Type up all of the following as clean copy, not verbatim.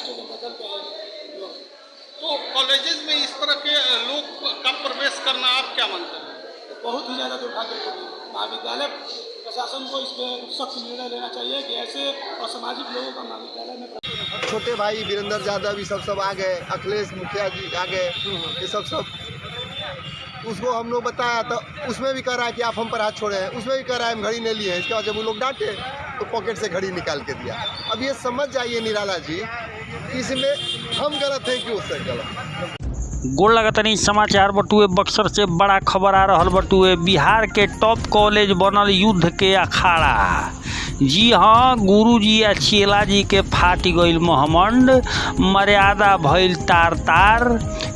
चुके बदल गए लोग। तो कॉलेजेस में इस तरह के लोग का प्रवेश करना आप क्या मानते हैं? बहुत ही ज़्यादा दुर्भाग्यपूर्ण है। महाविद्यालय प्रशासन को इस पर सख्त निर्णय लेना चाहिए कि ऐसे असामाजिक लोगों का महाविद्यालय में। छोटे भाई वीरेंद्र यादव ये सब आ गए, अखिलेश मुखिया जी आ गए, ये सब उसको हम लोग बताया तो उसमें भी कह रहा है कि आप हम पर हाथ छोड़े हैं, उसमें भी कह रहा है हम घड़ी नहीं लिए हैं। इसके बाद जब वो लोग डांटे तो पॉकेट से घड़ी निकाल के दिया। अब ये समझ जाइए निराला जी, इसमें हम गलत हैं कि उससे गलत। गोड़ लगतनी समाचार बटुए बक्सर से बड़ा खबर आ रहा बटुए। बिहार के टॉप कॉलेज बनल युद्ध के अखाड़ा। जी हाँ, गुरु जी या चेला जी के फाटी गईल मोहम्मद, मर्यादा भइल तार तार।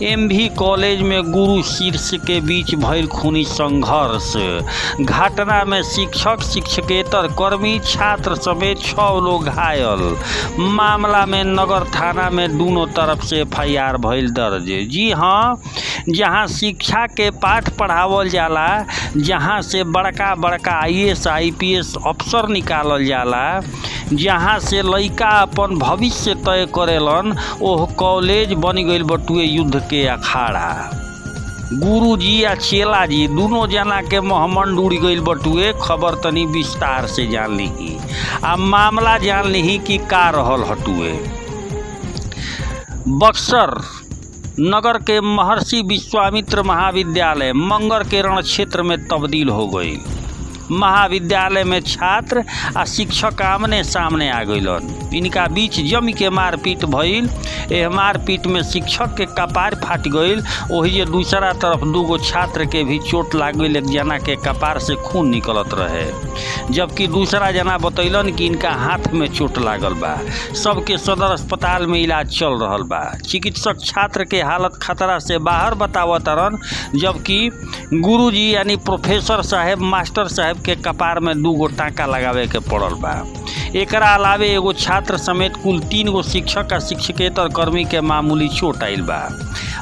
एमवी कॉलेज में गुरु शिष्य के बीच भइल खूनी संघर्ष। घटना में शिक्षक, शिक्षकेतर कर्मी, छात्र समेत 6 लोग घायल। मामला में नगर थाना में दोनों तरफ से FIR भइल दर्ज। जी हाँ, जहाँ शिक्षा के पाठ पढ़ावल जाला, जहाँ से बड़का बड़का IAS IPS अफसर निकालल जाला, जहाँ से लइका अपन भविष्य तय करेलन, ओह कॉलेज बन गईल बटुए युद्ध के अखाड़ा। गुरु जी या चेला जी दोनों जना के मोहम्मद उड़ गईल बटुए। खबर तनी विस्तार से जान ली आ मामला जान ली कि का रहल हटुए। बक्सर नगर के महर्षि विश्वामित्र महाविद्यालय मंगर के रण क्षेत्र में तब्दील हो गई। महाविद्यालय में छात्र आ शिक्षक आमने सामने आ गईलन। इनका बीच जमी के मारपीट भइल। एह मारपीट में शिक्षक के कपार फाट गईल। वही जे दूसरा तरफ 2 छात्र के भी चोट लाग गईल। एक जना के कपार से खून निकलत रहे, जबकि दूसरा जना बतैलन कि इनका हाथ में चोट लागल बा। सबके सदर अस्पताल में इलाज चल रहल बा। चिकित्सक छात्र के हालत खतरा से बाहर बतावतरन, जबकि गुरुजी यानी प्रोफेसर साहेब, मास्टर साहेब के कपार में 2 टाँका लगावे के पड़ल बा। एकरा अलावे एगो छात्र समेत कुल 3 शिक्षक आ शिक्षकेतर कर्मी के मामूली चोट आइल बा।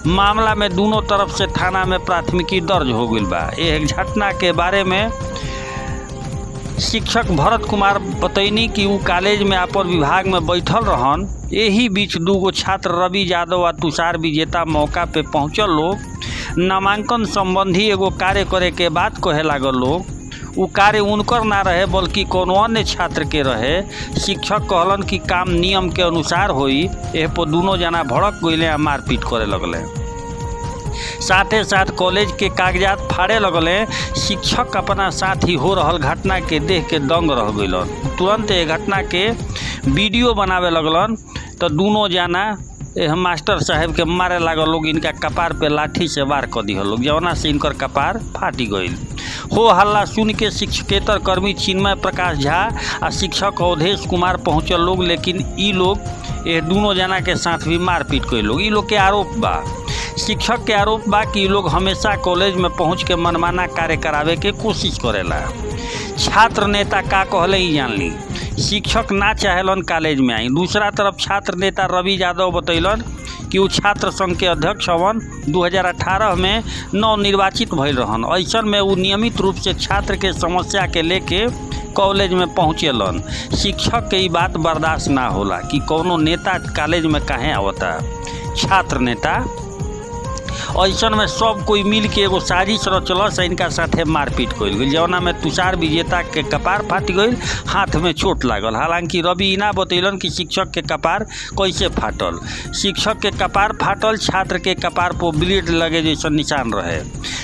मामला में दोनों तरफ से थाना में प्राथमिकी दर्ज हो गईल बा। यह घटना के बारे में शिक्षक भरत कुमार बतैनी कि वो कॉलेज में अपन विभाग में बैठल रहन। यही बीच 2 छात्र रवि यादव आ तुषार विजेता मौका पे पहुँचल लोग। नामांकन संबंधी एगो कार्य करे के बात कहे लागल लोग। वो कार्य उनकर ना रहे बल्कि कोनो अन्य छात्र के रहे। शिक्षक कहलन कि काम नियम के अनुसार होई। एह पर दोनों जना भड़क गईले आ मारपीट करे लगले। साथे साथ कॉलेज के कागजात फाड़े लगले। शिक्षक अपना साथ ही हो रहल घटना के देख के दंग रह गईलन। तुरंत ये घटना के वीडियो बनावे लगलन तो दोनों जना मास्टर साहेब के मारे लागल लोग। इनका कपार पे लाठी से वार कर दिहल लोग, जवना से इनकर कपार फाटी गईल। हो हल्ला सुन के शिक्षकेतर कर्मी चिन्मय प्रकाश झा आ शिक्षक अवधेश कुमार पहुँचल लोग, लेकिन ई लोग ये दोनों जना के साथ भी मारपीट कई लोग। ई लोग के आरोप बा, शिक्षक के आरोप बा कि लोग हमेशा कॉलेज में पहुँच के मनमाना कार्य करावे के कोशिश करेला। छात्र नेता का कहले ही जान ली। शिक्षक ना चाहेलन कॉलेज में आई। दूसरा तरफ छात्र नेता रवि यादव बतैलन कि वो छात्र संघ के अध्यक्ष हवन। 2018 में नवनिर्वाचित भइल रहन। ऐसन में वो नियमित रूप से छात्र के समस्या के लेके कॉलेज में पहुँचेलन। शिक्षक के ई बात बर्दाश्त ना होला कि कोनो नेता कॉलेज में काहे आवता। छात्र नेता ऐसन में सब कोई मिल के एगो साजिश रचलस। इनका साथे मारपीट कइल गई, जवना में तुषार विजेता के कपार फाट गई, हाथ में चोट लागल। हालांकि रवि इना बतैलन कि शिक्षक के कपार कैसे फाटल। शिक्षक के कपार फाटल, छात्र के कपार पर ब्लेड लगे जैसा निशान रहे।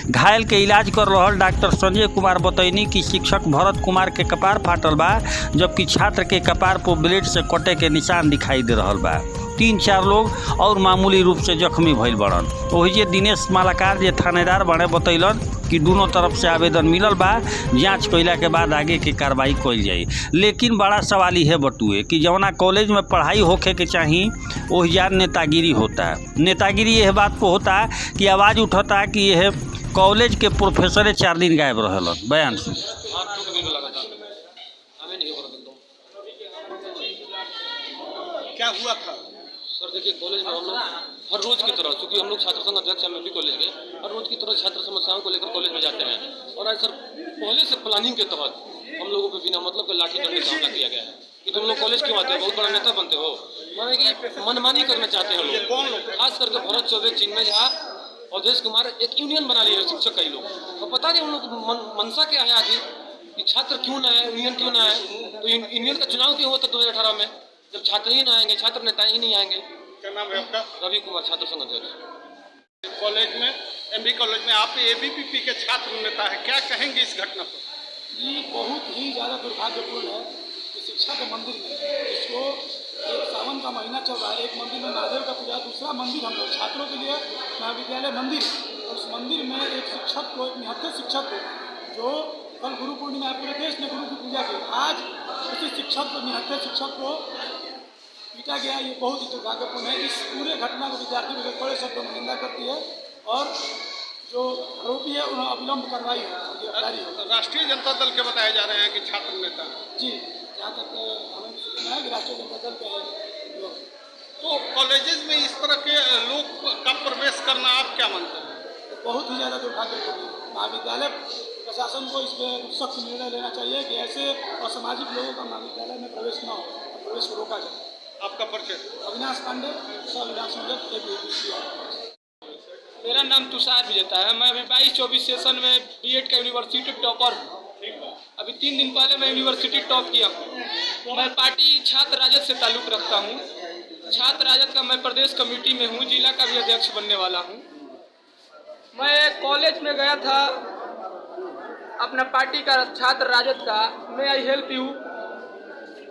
घायल के इलाज कर रहल डॉक्टर संजय कुमार बतैनी कि शिक्षक भरत कुमार के कपार फाटल बा, जबकि छात्र के कपार पर ब्लेड से कटे के निशान दिखाई दे रहल बा। 3-4 लोग और मामूली रूप से जख्मी भइल बड़न। वही जे दिनेश मालाकार जे थानेदार बने बतैलन कि दोनों तरफ से आवेदन मिलल बा, जांच कइला के बाद आगे के कार्रवाई कइल जाई। लेकिन बड़ा सवाल है बटुए कि जवना कॉलेज में पढ़ाई होखे के चाही ओहिजा नेतागिरी होता। नेतागिरी यह बात पर होता कि आवाज़ उठता कि यह कॉलेज के प्रोफेसर 4 दिन गायब रहलन। बयान सुन। क्या हुआ था? सर देखिए, कॉलेज में हम लोग हर रोज की तरह, चूंकि हम लोग छात्र संघ अध्यक्ष हैं एमवी कॉलेज के, हर रोज की तरह छात्र समस्याओं को लेकर कॉलेज में जाते हैं। और आज सर पहले से प्लानिंग के तहत हम लोगों पे बिना मतलब के लाठी डंडे से हमला किया गया है। कि तुम लोग कॉलेज क्यों आते हो, बहुत बड़ा नेता बनते हो, माने कि मनमानी करना चाहते हैं लोग। कौन लोग? खास करके भरत चौबे, चिन्मय झा, अवधेश कुमार एक यूनियन बना लिए शिक्षक कई लोग। तो पता नहीं उन लोग को मनसा क्या है आखिर, कि छात्र क्यों ना है, यूनियन क्यों ना है। तो यूनियन का चुनाव क्यों होता 2018 में, जब छात्र ही ना आएंगे, छात्र नेता ही नहीं आएंगे। क्या नाम है आपका? रवि कुमार, छात्र संघ अध्यक्ष। कॉलेज में, एमबी कॉलेज में आप एबीवीपी के छात्र नेता है, क्या कहेंगे इस घटना पर? ये बहुत ही ज़्यादा दुर्भाग्यपूर्ण है कि शिक्षा के मंदिर में, जिसको एक सावन का महीना चल रहा है, एक मंदिर में महादेव का पूजा, दूसरा मंदिर हम लोग छात्रों के लिए महाविद्यालय मंदिर, और उस मंदिर में एक शिक्षक को, एक निहत्थे शिक्षक को, जो कल गुरु पूर्णिमा पूरे देश ने गुरु की पूजा की, आज उसी शिक्षक को, निहत्थे शिक्षक को पीटा गया। ये बहुत ही दुर्भाग्यपूर्ण है। इस पूरे घटना को विद्यार्थी परिषद बड़े शब्दों में निंदा करती है और जो आरोपी है उन्हें अविलंब कार्रवाई गिरफ्तारी हो। राष्ट्रीय जनता दल के बताए जा रहे हैं कि छात्र नेता हैं। जी, जहाँ तक हमें सुना है कि राष्ट्रीय जनता दल के हैं लोग। तो कॉलेजेस में इस तरह के लोग का प्रवेश करना आप क्या मानते हैं? बहुत ही ज़्यादा दुर्भाग्यपूर्ण है। महाविद्यालय प्रशासन को इस पर सख्त निर्णय लेना चाहिए कि ऐसे असामाजिक लोगों का महाविद्यालय में प्रवेश न हो, प्रवेश को रोका जाए। आपका परिचय? अविनाश पांडे, अविनाश मेरा नाम तुषार विजेता है। मैं अभी 22-24 सेशन में बीएड का यूनिवर्सिटी टॉपर हूँ। अभी 3 दिन पहले मैं यूनिवर्सिटी टॉप किया हूँ। मैं पार्टी छात्र राजद से ताल्लुक़ रखता हूँ। छात्र राजद का मैं प्रदेश कमेटी में हूँ, जिला का भी अध्यक्ष बनने वाला हूँ। मैं कॉलेज में गया था अपना पार्टी का, छात्र राजद का मैं आई हेल्प यू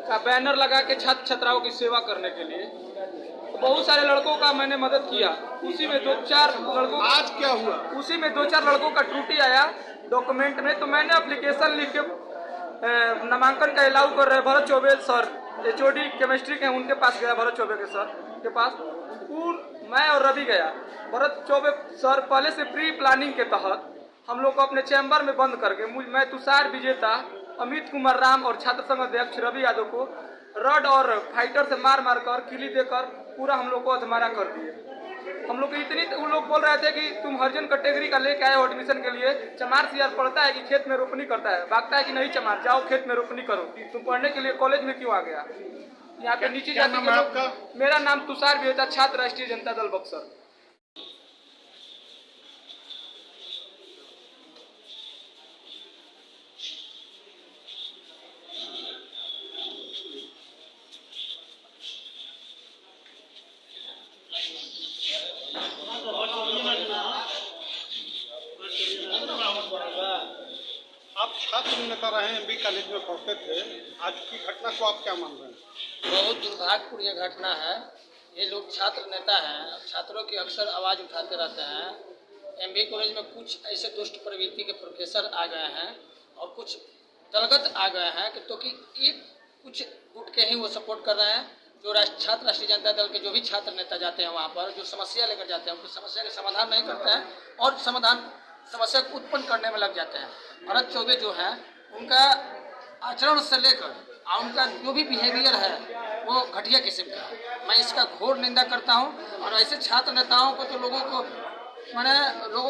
का बैनर लगा के छात्र छात्राओं की सेवा करने के लिए। तो बहुत सारे लड़कों का मैंने मदद किया। उसी में 2-4 लड़कों, आज क्या हुआ, उसी में 2-4 लड़कों का त्रुटि आया डॉक्यूमेंट में। तो मैंने एप्लीकेशन लिख के नामांकन का अलाउ कर रहे Bharat Choubey sir, HOD chemistry के, उनके पास गया, भरत चौबे के सर के पास। मैं और रवि गया। भरत चौबे सर पहले से प्री प्लानिंग के तहत हम लोग को अपने चैम्बर में बंद करके, मैं तुषार विजेता, अमित कुमार राम और छात्र संघ अध्यक्ष रवि यादव को रड और फाइटर से मार कर, किली देकर पूरा हम लोग को अधमारा कर दिए। हम लोग को इतनी, उन लोग बोल रहे थे कि तुम हरिजन कैटेगरी का लेके आए हो एडमिशन के लिए, चमार से यार पढ़ता है कि खेत में रोपनी करता है, भागता है कि नहीं चमार, जाओ खेत में रोपनी करो, तुम पढ़ने के लिए कॉलेज में क्यों आ गया? यहाँ पे नीचे जाति के लोग। मेरा नाम तुषार विजेता, छात्र राष्ट्रीय जनता दल बक्सर। आप छात्र नेता रहे, एमबी कॉलेज में पढ़ते थे, आज की घटना को आप क्या मान रहे हैं? बहुत दुर्भाग्यपूर्ण यह घटना है। ये लोग छात्र नेता हैं, छात्रों की अक्सर आवाज़ उठाते रहते हैं। एमबी कॉलेज में कुछ ऐसे दुष्ट प्रवृत्ति के प्रोफेसर आ गए हैं और कुछ दलगत आ गए हैं कि तो कि एक कुछ गुट के ही वो सपोर्ट कर रहे हैं। जो छात्र राष्ट्रीय जनता दल के जो भी छात्र नेता जाते हैं वहाँ पर, जो समस्या लेकर जाते हैं, उनकी समस्या का समाधान नहीं करते हैं और समस्या को उत्पन्न करने में लग जाते हैं। भरत चौबे जो है, उनका आचरण से लेकर और उनका जो भी बिहेवियर है वो घटिया किस्म का है। मैं इसका घोर निंदा करता हूँ और ऐसे छात्र नेताओं को तो लोगों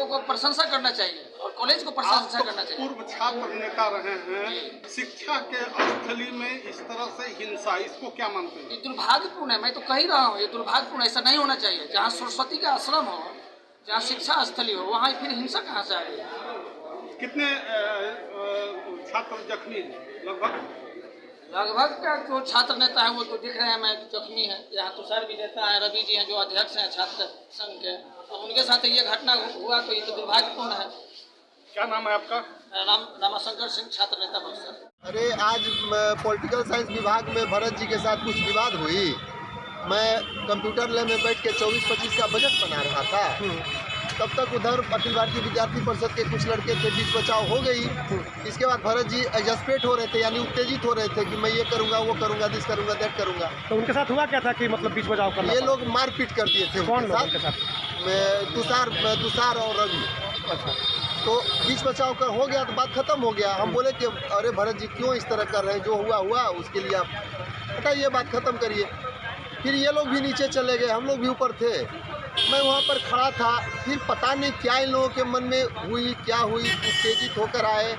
को प्रशंसा करना चाहिए और कॉलेज को प्रशंसा करना चाहिए। पूर्व छात्र नेता रहे हैं, शिक्षा के स्थली में इस तरह से हिंसा, इसको क्या मानते हैं? ये दुर्भाग्यपूर्ण है। मैं तो कह ही रहा हूँ, ये दुर्भाग्यपूर्ण, ऐसा नहीं होना चाहिए। जहाँ सरस्वती का आश्रम हो, जहाँ शिक्षा स्थली हो, वहाँ फिर हिंसा कहाँ से आएगी? कितने छात्र जख्मी हैं? लगभग का जो छात्र नेता है वो तो दिख रहे हैं मैं जख्मी है। यहाँ तुषार विजेता है, रवि जी हैं जो अध्यक्ष हैं छात्र संघ के, और उनके साथ ये घटना हुआ तो ये तो दुर्भाग्यपूर्ण है। क्या नाम है आपका? मेरा नाम रामाशंकर सिंह, छात्र नेता बक्सर। अरे आज पॉलिटिकल साइंस विभाग में भरत जी के साथ कुछ विवाद हुई। मैं कंप्यूटर लैब में बैठ के 24-25 का बजट बना रहा था, तब तक उधर अखिल भारतीय विद्यार्थी परिषद के कुछ लड़के थे, बीच बचाव हो गई। इसके बाद भरत जी एग्जस्पेट हो रहे थे, यानी उत्तेजित हो रहे थे कि मैं ये करूंगा, वो करूंगा, दिस करूंगा, दैट करूंगा। तो उनके साथ हुआ क्या था कि मतलब बीच बचाव करना? ये लोग मारपीट कर दिए थे। कौन लोग उनके साथ? तुषार और रवि। अच्छा, तो बीच बचाव कर हो गया तो बात खत्म हो गया। हम बोले कि अरे भरत जी क्यों इस तरह कर रहे हैं, जो हुआ उसके लिए आप बताइए, बात खत्म करिए। फिर ये लोग भी नीचे चले गए, हम लोग भी ऊपर थे। मैं वहाँ पर खड़ा था, फिर पता नहीं क्या इन लोगों के मन में हुई, क्या हुई, उत्तेजित होकर आए,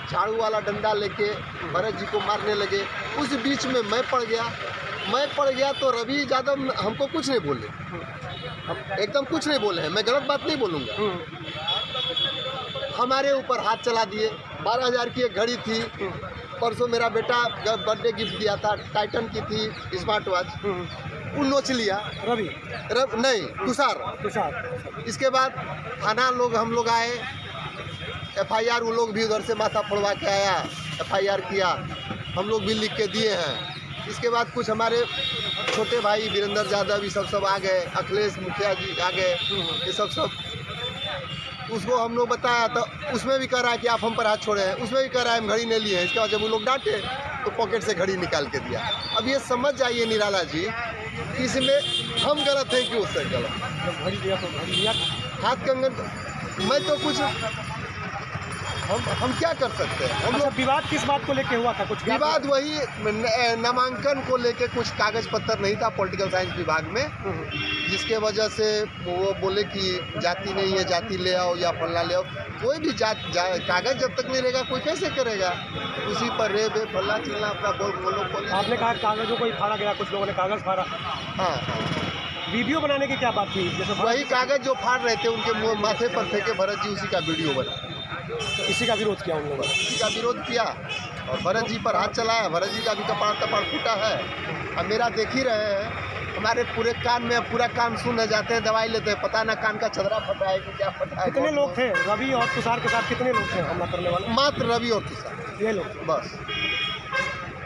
झाड़ू वाला डंडा लेके भरत जी को मारने लगे। उस बीच में मैं पड़ गया तो रवि यादव हमको कुछ नहीं बोले, हम एकदम कुछ नहीं बोले हैं, मैं गलत बात नहीं बोलूँगा। हमारे ऊपर हाथ चला दिए। 12,000 की एक घड़ी थी, परसों मेरा बेटा बर्थडे गिफ्ट दिया था, टाइटन की थी स्मार्ट वॉच, वो नोच लिया। रवि नहीं, तुषार। इसके बाद थाना हम लोग आए, FIR वो लोग भी उधर से माथा फोड़वा के आया, FIR किया, हम लोग भी लिख के दिए हैं। इसके बाद कुछ हमारे छोटे भाई वीरेंद्र यादव ये सब आ गए, अखिलेश मुखिया जी आ गए, ये सब उसको हम लोग बताया तो उसमें भी कह रहा है कि आप हम पर हाथ छोड़े हैं, उसमें भी कह रहा है हम घड़ी नहीं लिए हैं। इसके बाद जब वो लोग डांटे तो पॉकेट से घड़ी निकाल के दिया। अब ये समझ जाइए निराला जी, इसमें हम गलत हैं कि उससे गलत। जब घड़ी दिया तो घड़ी लिया, हाथ कंगन, मैं तो कुछ हम क्या कर सकते हैं। हम अच्छा, लोग विवाद किस बात को लेके हुआ था? कुछ विवाद वही नामांकन को लेके कुछ कागज पत्र नहीं था पॉलिटिकल साइंस विभाग में, जिसके वजह से वो बोले कि जाति नहीं है, जाति ले आओ या फल्ला ले आओ। कोई भी कागज जब तक नहीं रहेगा कोई कैसे करेगा, उसी पर रे बे फल्ला चिल्ला अपना बोलो। आपने कहा कागजों को ही फाड़ा गया, कुछ लोगों ने कागज फाड़ा। हाँ, वीडियो बनाने की क्या बात थी? जैसे वही कागज जो फाड़ रहे थे उनके माथे पर फेंके भरत जी, उसी का वीडियो बना, इसी का विरोध किया उन लोगों ने। इसी का विरोध किया और भरत जी पर हाथ चलाया। भरत जी का भी कपाड़ फूटा है। अब मेरा देख ही रहे हैं, हमारे पूरे कान में पूरा कान सुन जाते हैं, दवाई लेते हैं, पता ना कान का छदरा फटा है कि क्या फटा है। कितने लोग थे रवि और तुषार के साथ? कितने लोग थे हमला करने वाले? मात्र रवि और तुषार, ये लोग। बस।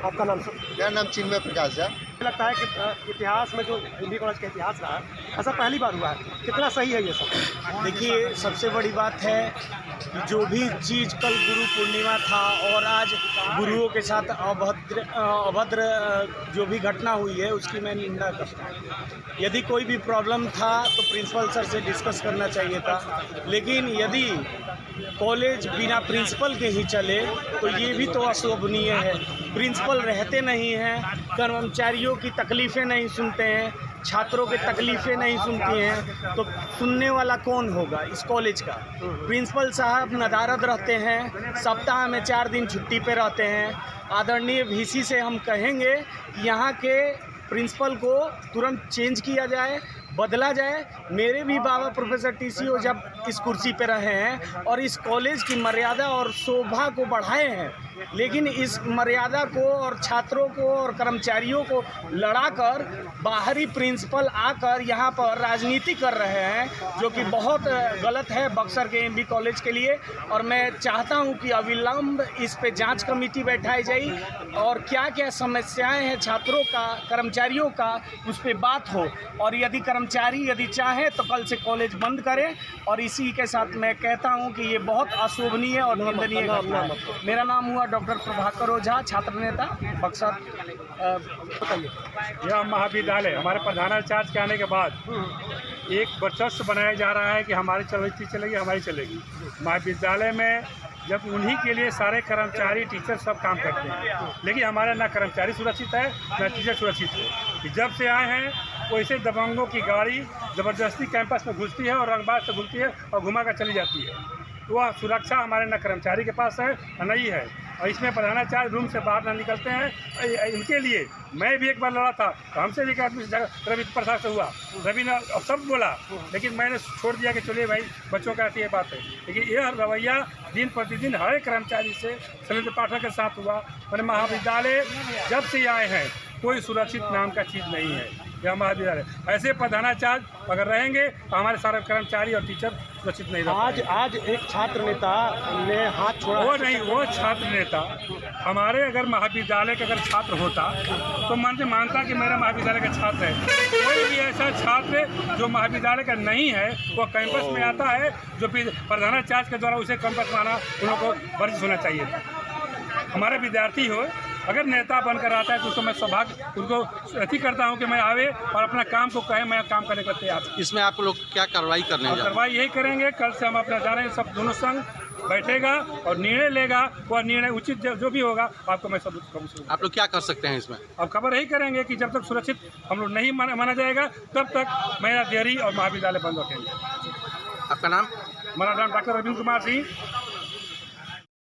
आपका नाम सर? मेरा नाम चिन्मय प्रकाश है। लगता है कि इतिहास में जो MB कॉलेज का इतिहास रहा है, ऐसा पहली बार हुआ है। कितना सही है ये सब? देखिए, सबसे बड़ी बात है कि जो भी चीज़ कल गुरु पूर्णिमा था और आज गुरुओं के साथ अभद्र जो भी घटना हुई है उसकी मैं निंदा करता हूँ। यदि कोई भी प्रॉब्लम था तो प्रिंसिपल सर से डिस्कस करना चाहिए था, लेकिन यदि कॉलेज बिना प्रिंसिपल के ही चले तो ये भी तो अशोभनीय है। प्रिंसिपल रहते नहीं हैं, कर्मचारियों की तकलीफ़ें नहीं सुनते हैं, छात्रों की तकलीफ़ें नहीं सुनती हैं, तो सुनने वाला कौन होगा इस कॉलेज का? प्रिंसिपल साहब नदारद रहते हैं, सप्ताह में 4 दिन छुट्टी पे रहते हैं। आदरणीय VC से हम कहेंगे कि यहाँ के प्रिंसिपल को तुरंत चेंज किया जाए, बदला जाए। मेरे भी बाबा प्रोफेसर TCO जब इस कुर्सी पे रहे हैं और इस कॉलेज की मर्यादा और शोभा को बढ़ाए हैं, लेकिन इस मर्यादा को और छात्रों को और कर्मचारियों को लड़ाकर बाहरी प्रिंसिपल आकर यहाँ पर राजनीति कर रहे हैं, जो कि बहुत गलत है बक्सर के MB कॉलेज के लिए। और मैं चाहता हूँ कि अविलंब इस पे जांच कमेटी बैठाई जाए और क्या क्या समस्याएं हैं छात्रों का, कर्मचारियों का, उस पर बात हो। और यदि कर्मचारी यदि चाहे तो कल से कॉलेज बंद करें। और इसी के साथ मैं कहता हूँ कि ये बहुत अशोभनीय और निंदनीय घटना है। मेरा नाम हुआ डॉक्टर प्रभाकर ओझा, छात्र नेता बक्सर। बताइए। यह महाविद्यालय हमारे प्रधानाचार्य के आने के बाद एक वर्चस्व बनाया जा रहा है कि हमारी चलेगी, हमारी चलेगी। महाविद्यालय में जब उन्हीं के लिए सारे कर्मचारी टीचर सब काम करते हैं, लेकिन हमारे ना कर्मचारी सुरक्षित है ना टीचर सुरक्षित है। जब से आए हैं वैसे दबंगों की गाड़ी ज़बरदस्ती कैंपस में घुसती है और रंगबाज से घुसती है और घुमा कर चली जाती है। तो वह सुरक्षा हमारे न कर्मचारी के पास है नहीं है। और इसमें प्रधानाचार्य रूम से बाहर ना निकलते हैं। इनके लिए मैं भी एक बार लड़ा था, तो हमसे भी एक आदमी रवि प्रसाद से हुआ, रवि ने सब बोला, लेकिन मैंने छोड़ दिया कि चलिए भाई बच्चों का ऐसी बात है। लेकिन यह रवैया दिन प्रतिदिन हर एक कर्मचारी से शैलेंद्र पाठक के साथ हुआ। और महाविद्यालय जब से आए हैं कोई सुरक्षित नाम का चीज़ नहीं है यह महाविद्यालय। ऐसे प्रधानाचार्य अगर रहेंगे तो हमारे सारे कर्मचारी और टीचर सुरक्षित नहीं रहेंगे। आज एक छात्र नेता ने हाथ छोड़ा। वो छात्र नेता हमारे अगर महाविद्यालय का अगर छात्र होता तो मानता कि मेरा महाविद्यालय का छात्र है। कोई भी ऐसा छात्र जो महाविद्यालय का नहीं है वो कैंपस में आता है, जो प्रधानाचार्य के द्वारा उसे कैंपस में आना उन लोगों को वर्जित होना चाहिए था। हमारे विद्यार्थी हो अगर नेता बनकर आता है तो उसको मैं सौभाग्य उनको अति करता हूं कि मैं आवे और अपना काम को कहे, मैं काम करने को तैयार। इसमें आप लोग क्या कार्रवाई करने हैं? कार्रवाई यही करेंगे, कल से हम अपना जा रहे हैं सब दोनों संघ बैठेगा और निर्णय लेगा। वह निर्णय उचित जो भी होगा आपको मैं सब आप लोग क्या कर सकते हैं इसमें? अब खबर यही करेंगे कि जब तक सुरक्षित हम लोग नहीं माना जाएगा तब तक महिला डेयरी और महाविद्यालय बंद रखेंगे। आपका नाम? हमारा नाम डॉक्टर अरविंद कुमार सिंह,